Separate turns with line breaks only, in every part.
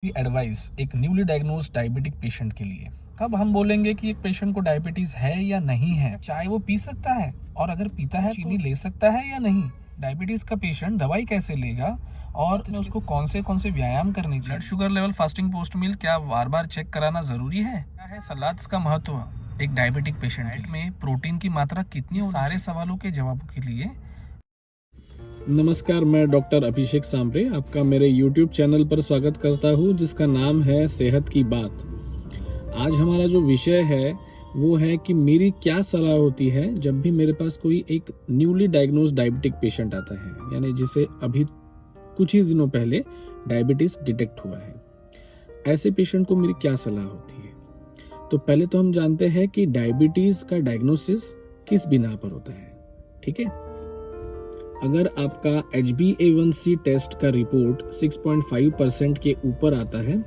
Advice एक newly diagnosed diabetic patient के लिए। कब हम बोलेंगे कि एक पेशेंट को डायबिटीज है या नहीं है? चाय वो पी सकता है, और अगर पीता है चीनी ले सकता है या नहीं? डायबिटीज का पेशेंट दवाई कैसे लेगा, और उसको कौन से व्यायाम करने चाहिए? Blood sugar level fasting post meal क्या बार बार चेक कराना जरूरी है? क्या है सलाद का महत्व एक डायबिटिक पेशेंट में? प्रोटीन की मात्रा कितनी? सारे सवालों के जवाबों के लिए
नमस्कार, मैं डॉक्टर अभिषेक सांबरे आपका मेरे YouTube चैनल पर स्वागत करता हूं, जिसका नाम है सेहत की बात। आज हमारा जो विषय है वो है कि मेरी क्या सलाह होती है जब भी मेरे पास कोई एक न्यूली डायग्नोस्ड डायबिटिक पेशेंट आता है, यानी जिसे अभी कुछ ही दिनों पहले डायबिटीज डिटेक्ट हुआ है। ऐसे पेशेंट को मेरी क्या सलाह होती है? तो पहले तो हम जानते हैं कि डायबिटीज का डायग्नोसिस किस बिना पर होता है। ठीक है, अगर आपका HbA1c टेस्ट का रिपोर्ट 6.5% के ऊपर आता है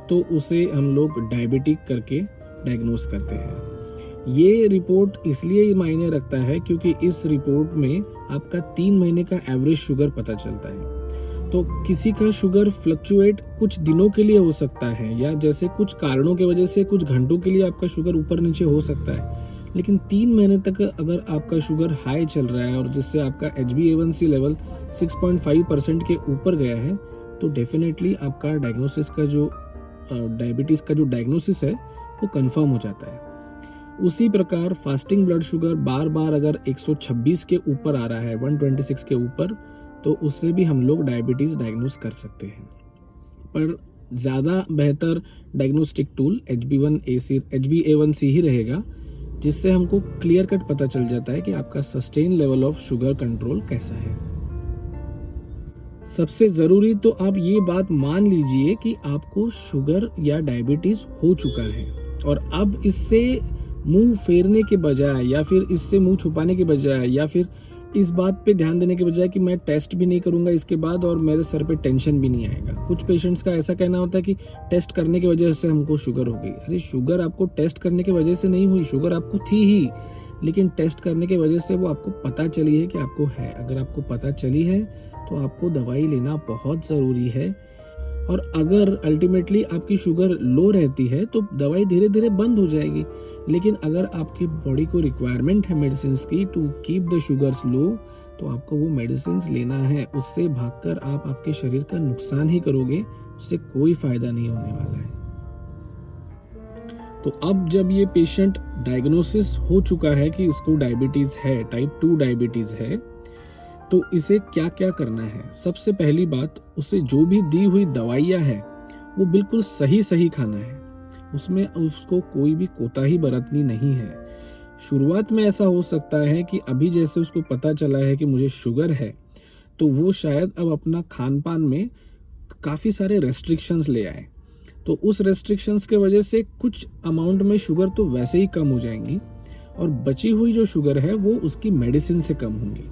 तो उसे हम लोग डायबिटिक करके डायग्नोस करते हैं। ये रिपोर्ट इसलिए मायने रखता है क्योंकि इस रिपोर्ट में आपका 3 महीने का एवरेज शुगर पता चलता है। तो किसी का शुगर फ्लक्चुएट कुछ दिनों के लिए हो सकता है, या जैसे कुछ कारणों की वजह से कुछ घंटों के लिए आपका शुगर ऊपर नीचे हो सकता है, लेकिन 3 महीने तक अगर आपका शुगर हाई चल रहा है और जिससे आपका HbA1c लेवल 6.5% के ऊपर गया है, तो डेफिनेटली आपका डायग्नोसिस का जो डायबिटीज का जो डायग्नोसिस है वो कंफर्म हो जाता है। उसी प्रकार फास्टिंग ब्लड शुगर बार बार अगर 126 के ऊपर आ रहा है, 126 के ऊपर, तो उससे भी हम लोग डायबिटीज डायग्नोस कर सकते हैं। पर ज़्यादा बेहतर डायग्नोस्टिक टूल HbA1c ही रहेगा, जिससे हमको क्लियर कट पता चल जाता है कि आपका sustain level of sugar control कैसा है। सबसे जरूरी तो आप ये बात मान लीजिए कि आपको शुगर या डायबिटीज हो चुका है, और अब इससे मुंह फेरने के बजाय, या फिर इससे मुंह छुपाने के बजाय, या फिर इस बात पे ध्यान देने के बजाय कि मैं टेस्ट भी नहीं करूंगा इसके बाद और मेरे सर पे टेंशन भी नहीं आएगा। कुछ पेशेंट्स का ऐसा कहना होता है कि टेस्ट करने की वजह से हमको शुगर हो गई। अरे, शुगर आपको टेस्ट करने की वजह से नहीं हुई, शुगर आपको थी ही, लेकिन टेस्ट करने की वजह से वो आपको पता चली है कि आपको है। अगर आपको पता चली है तो आपको दवाई लेना बहुत जरूरी है, और अगर अल्टीमेटली आपकी शुगर लो रहती है तो दवाई धीरे धीरे बंद हो जाएगी। लेकिन अगर आपकी बॉडी को रिक्वायरमेंट है मेडिसिन की टू कीप द शुगर्स लो, तो आपको वो मेडिसिन लेना है। उससे भागकर आप आपके शरीर का नुकसान ही करोगे, उससे कोई फायदा नहीं होने वाला है। तो अब जब ये पेशेंट डायग्नोसिस हो चुका है कि इसको डायबिटीज है, टाइप 2 डायबिटीज है, तो इसे क्या क्या करना है? सबसे पहली बात, उसे जो भी दी हुई दवाइयाँ है वो बिल्कुल सही खाना है। उसमें उसको कोई भी कोताही बरतनी नहीं है। शुरुआत में ऐसा हो सकता है कि अभी जैसे उसको पता चला है कि मुझे शुगर है, तो वो शायद अब अपना खान पान में काफ़ी सारे रेस्ट्रिक्शंस ले आए। तो उस रेस्ट्रिक्शंस के वजह से कुछ अमाउंट में शुगर तो वैसे ही कम हो जाएंगी, और बची हुई जो शुगर है वो उसकी मेडिसिन से कम होंगी।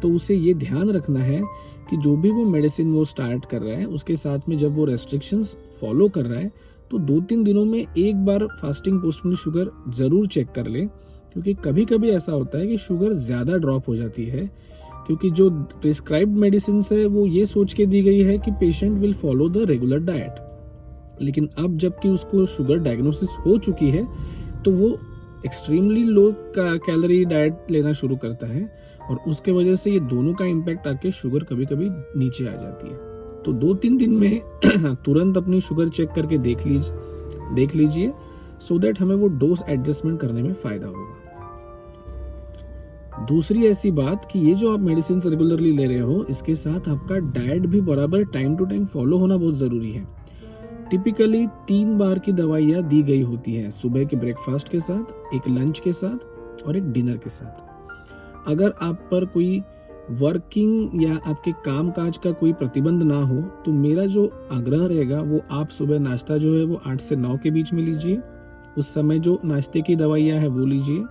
तो उसे ये ध्यान रखना है कि जो भी वो मेडिसिन वो स्टार्ट कर रहा है, उसके साथ में जब वो रेस्ट्रिक्शंस फॉलो कर रहा है, तो 2-3 दिनों में एक बार फास्टिंग पोस्ट मील शुगर जरूर चेक कर ले, क्योंकि कभी कभी ऐसा होता है कि शुगर ज़्यादा ड्रॉप हो जाती है, क्योंकि जो प्रिस्क्राइब्ड मेडिसिन है वो ये सोच के दी गई है कि patient will follow the regular diet. लेकिन अब जबकि उसको शुगर डायग्नोसिस हो चुकी है, तो वो एक्सट्रीमली लो कैलोरी डाइट लेना शुरू करता है, और उसके वजह से ये दोनों का इम्पैक्ट आके शुगर कभी कभी नीचे आ जाती है। तो 2-3 दिन में तुरंत अपनी शुगर चेक करके देख लीजिए, सो दैट हमें वो डोज एडजस्टमेंट करने में फायदा होगा। दूसरी ऐसी बात कि ये जो आप मेडिसिन रेगुलरली ले रहे हो, इसके साथ आपका डाइट भी बराबर टाइम टू टाइम फॉलो होना बहुत जरूरी है। टिपिकली 3 बार की दवाइयाँ दी गई होती है, सुबह के ब्रेकफास्ट के साथ, एक लंच के साथ और एक डिनर के साथ। अगर आप पर कोई वर्किंग या आपके काम काज का कोई प्रतिबंध ना हो, तो मेरा जो आग्रह रहेगा वो आप सुबह नाश्ता जो है वो 8 से 9 के बीच में लीजिए। उस समय जो नाश्ते की दवाइयाँ है वो लीजिए।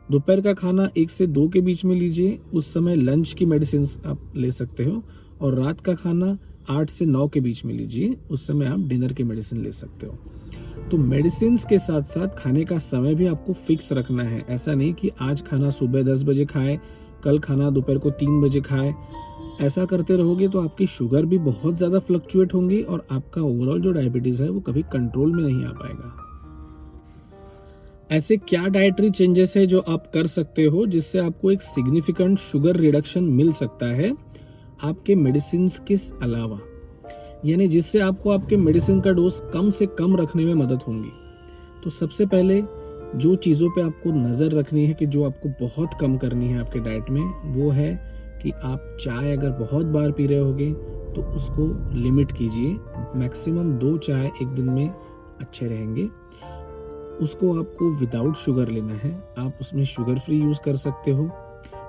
दोपहर का खाना 1 से 2 के बीच में लीजिए, उस समय लंच की मेडिसिन आप ले सकते हो। और रात का खाना 8 से 9 के बीच में लीजिए, उस समय आप डिनर की मेडिसिन ले सकते हो। तो मेडिसिन के साथ साथ खाने का समय भी आपको फिक्स रखना है। ऐसा नहीं कि आज खाना सुबह 10 बजे खाए, कल खाना दोपहर को 3 बजे खाए, ऐसा करते रहोगे तो आपकी शुगर भी बहुत ज़्यादा फ्लक्चुएट होंगी और आपका ओवरऑल जो डायबिटीज़ है वो कभी कंट्रोल में नहीं आ पाएगा। ऐसे क्या डाइटरी चेंजेस है जो आप कर सकते हो जिससे आपको एक सिग्निफिकेंट शुगर रिडक्शन मिल सकता है आपके मेडिसिन के अलावा, यानी जिससे आपको आपके मेडिसिन का डोज कम से कम रखने में मदद होंगी। तो सबसे पहले जो चीज़ों पे आपको नज़र रखनी है कि जो आपको बहुत कम करनी है आपके डाइट में, वो है कि आप चाय अगर बहुत बार पी रहे होगे तो उसको लिमिट कीजिए। मैक्सिमम 2 चाय एक दिन में अच्छे रहेंगे। उसको आपको विदाउट शुगर लेना है, आप उसमें शुगर फ्री यूज़ कर सकते हो।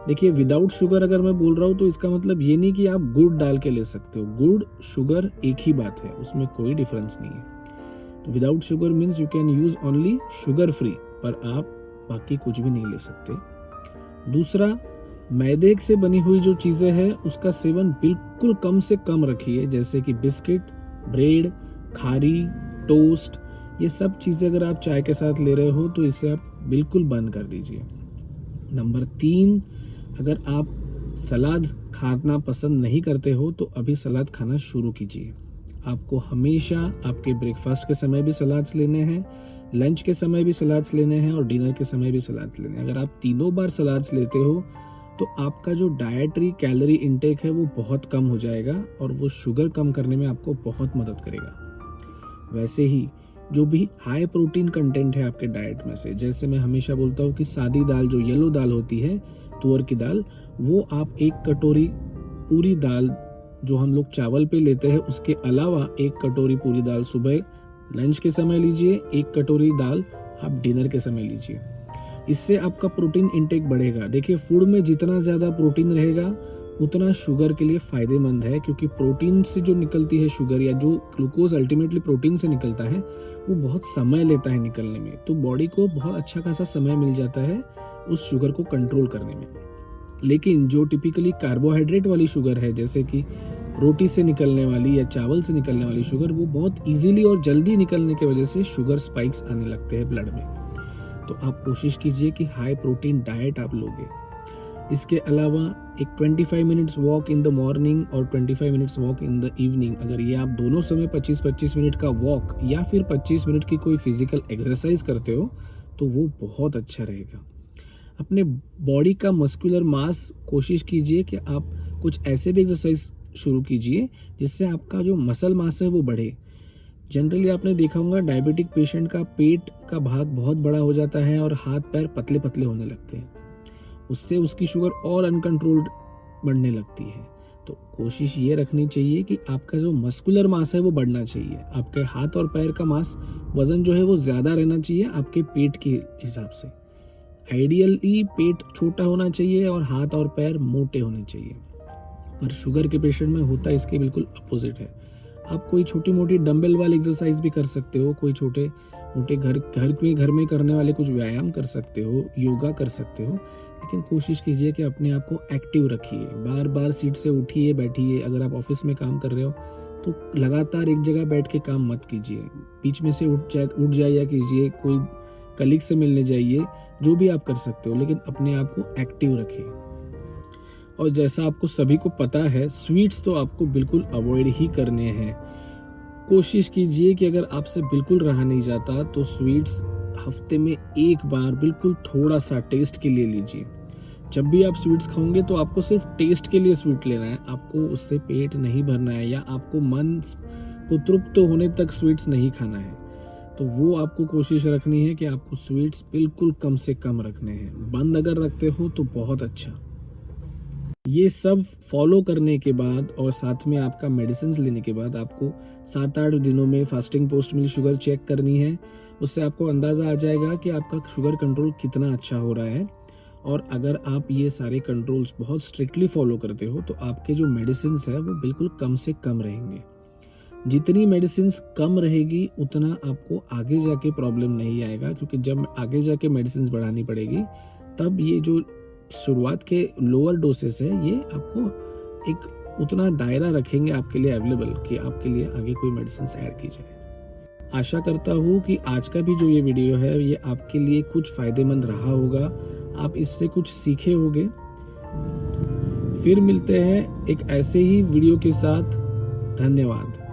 देखिए, विदाउट शुगर अगर मैं बोल रहा हूँ तो इसका मतलब ये नहीं कि आप गुड़ डाल के ले सकते हो। गुड़ शुगर एक ही बात है, उसमें कोई डिफरेंस नहीं है। तो without sugar means you can use only sugar free, पर आप बाकी कुछ भी नहीं ले सकते। दूसरा, मैदे से बनी हुई जो चीज़ें हैं उसका सेवन बिल्कुल कम से कम रखिए, जैसे कि बिस्किट, ब्रेड, खारी, टोस्ट, ये सब चीज़ें अगर आप चाय के साथ ले रहे हो तो इसे आप बिल्कुल बंद कर दीजिए। नंबर 3, अगर आप सलाद खाना पसंद नहीं करते हो तो अभी सलाद खाना शुरू कीजिए। आपको हमेशा आपके ब्रेकफास्ट के समय भी सलाद्स लेने हैं, लंच के समय भी सलाद्स लेने हैं और डिनर के समय भी सलाद्स लेने हैं। अगर आप तीनों बार सलाद्स लेते हो तो आपका जो डाइटरी कैलोरी इनटेक है वो बहुत कम हो जाएगा और वो शुगर कम करने में आपको बहुत मदद करेगा। वैसे ही जो भी हाई प्रोटीन कंटेंट है आपके डाइट में से, जैसे मैं हमेशा बोलता हूँ कि सादी दाल, जो येलो दाल होती है, तुअर की दाल, वो आप 1 कटोरी पूरी दाल जो हम लोग चावल पे लेते हैं उसके अलावा 1 कटोरी पूरी दाल सुबह लंच के समय लीजिए, 1 कटोरी दाल आप डिनर के समय लीजिए। इससे आपका प्रोटीन इंटेक बढ़ेगा। देखिए, फूड में जितना ज़्यादा प्रोटीन रहेगा उतना शुगर के लिए फ़ायदेमंद है, क्योंकि प्रोटीन से जो निकलती है शुगर, या जो ग्लूकोज अल्टीमेटली प्रोटीन से निकलता है, वो बहुत समय लेता है निकलने में। तो बॉडी को बहुत अच्छा खासा समय मिल जाता है उस शुगर को कंट्रोल करने में। लेकिन जो टिपिकली कार्बोहाइड्रेट वाली शुगर है, जैसे कि रोटी से निकलने वाली या चावल से निकलने वाली शुगर, वो बहुत इजीली और जल्दी निकलने की वजह से शुगर स्पाइक्स आने लगते हैं ब्लड में। तो आप कोशिश कीजिए कि हाई प्रोटीन डाइट आप लोगे। इसके अलावा एक 25 minutes walk in the morning और 25 minutes walk in the evening, अगर ये आप दोनों समय 25-25 मिनट का वॉक या फिर 25 मिनट की कोई फिजिकल एक्सरसाइज करते हो तो वो बहुत अच्छा रहेगा। अपने बॉडी का मस्कुलर मास कोशिश कीजिए कि आप कुछ ऐसे भी एक्सरसाइज शुरू कीजिए जिससे आपका जो मसल मास है वो बढ़े। जनरली आपने देखा होगा डायबिटिक पेशेंट का पेट का भाग बहुत बड़ा हो जाता है और हाथ पैर पतले पतले होने लगते हैं, उससे उसकी शुगर और अनकंट्रोल्ड बढ़ने लगती है। तो कोशिश ये रखनी चाहिए कि आपका जो मस्कुलर मास है वो बढ़ना चाहिए। आपके हाथ और पैर का मास वजन जो है वो ज़्यादा रहना चाहिए आपके पेट के हिसाब से। आइडियली पेट छोटा होना चाहिए और हाथ और पैर मोटे होने चाहिए, पर शुगर के पेशेंट में होता इसके बिल्कुल अपोजिट है। आप कोई छोटी मोटी डंबल वाली एक्सरसाइज भी कर सकते हो, कोई छोटे मोटे घर में करने वाले कुछ व्यायाम कर सकते हो, योगा कर सकते हो, लेकिन कोशिश कीजिए कि अपने आप को एक्टिव रखिए। बार बार सीट से उठिए बैठिए। अगर आप ऑफिस में काम कर रहे हो तो लगातार एक जगह बैठ के काम मत कीजिए, बीच में से उठ जाइए कीजिए, कोई कलीग से मिलने जाइए, जो भी आप कर सकते हो, लेकिन अपने आप को एक्टिव रखिए। और जैसा आपको सभी को पता है, स्वीट्स तो आपको बिल्कुल अवॉइड ही करने हैं। कोशिश कीजिए कि अगर आपसे बिल्कुल रहा नहीं जाता तो स्वीट्स हफ्ते में 1 बार बिल्कुल थोड़ा सा टेस्ट के लिए लीजिए। जब भी आप स्वीट्स खाओगे तो आपको सिर्फ टेस्ट के लिए स्वीट लेना है, आपको उससे पेट नहीं भरना है या आपको मन को तृप्त होने तक स्वीट्स नहीं खाना है। तो वो आपको कोशिश रखनी है कि आपको स्वीट्स बिल्कुल कम से कम रखने हैं। बंद अगर रखते हो तो बहुत अच्छा। ये सब फॉलो करने के बाद और साथ में आपका मेडिसिन लेने के बाद आपको 7-8 दिनों में फास्टिंग पोस्ट मील शुगर चेक करनी है। उससे आपको अंदाज़ा आ जाएगा कि आपका शुगर कंट्रोल कितना अच्छा हो रहा है। और अगर आप ये सारे कंट्रोल्स बहुत स्ट्रिक्टली फॉलो करते हो तो आपके जो मेडिसिन है वो बिल्कुल कम से कम रहेंगे। जितनी मेडिसिन कम रहेगी उतना आपको आगे जाके प्रॉब्लम नहीं आएगा, क्योंकि जब आगे जाके मेडिसिन बढ़ानी पड़ेगी तब ये जो शुरुआत के लोअर डोसेस है ये आपको एक उतना दायरा रखेंगे आपके लिए अवेलेबल कि आपके लिए आगे कोई मेडिसिन ऐड की जाए। आशा करता हूँ कि आज का भी जो ये वीडियो है ये आपके लिए कुछ फायदेमंद रहा होगा, आप इससे कुछ सीखे होंगे। फिर मिलते हैं एक ऐसे ही वीडियो के साथ। धन्यवाद।